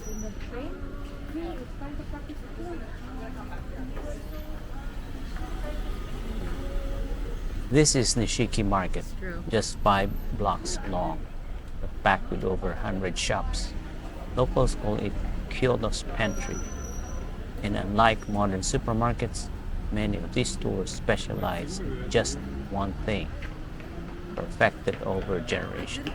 in the train. This is Nishiki Market, True. just 5 blocks long, but packed with over 100 shops. Locals call it Kyoto's pantry. And unlike modern supermarkets, many of these stores specialize in just one thing, perfected over generations.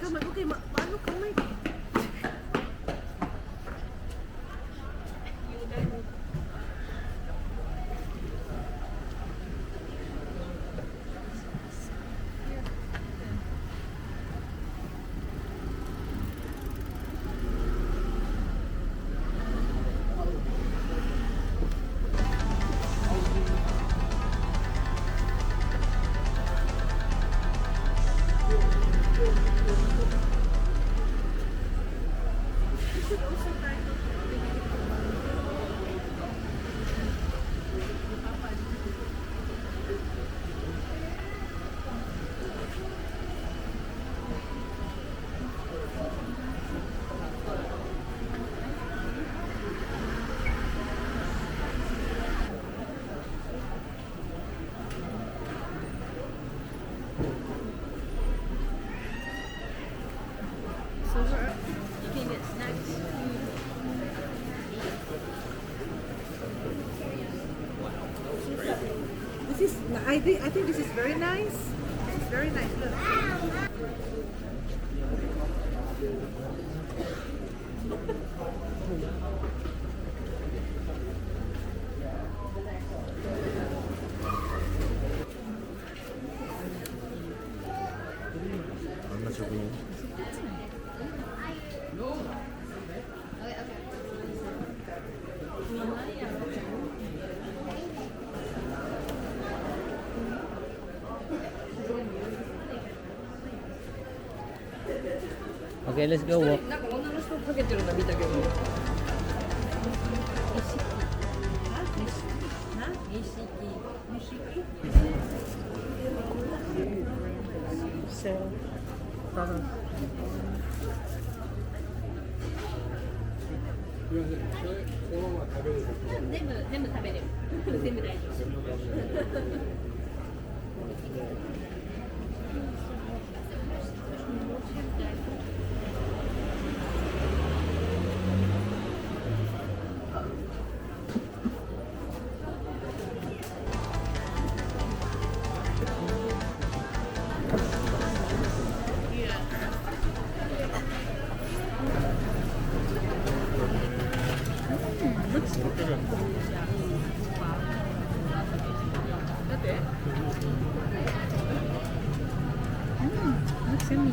So you can get snacks. This is, I think this is very nice. This is very nice. Look. 얼마 적응이? Okay, let's go walk. なんか女の人かけてるの見たけど。So, brother. 全部食べれる。全部大丈夫。Looks yummy.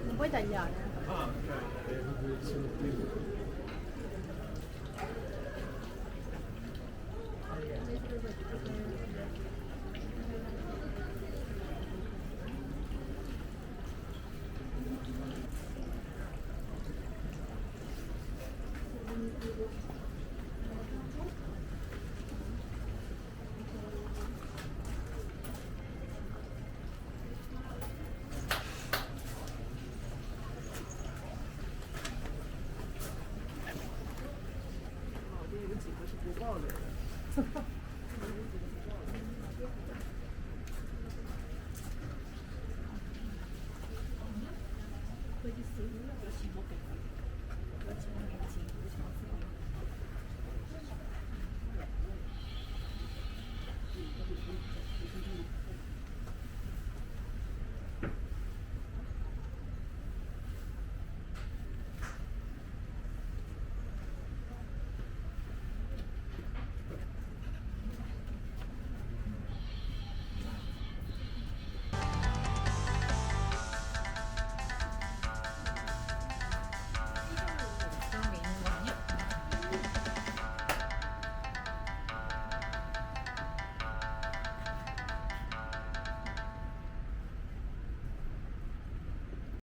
Non puoi tagliare.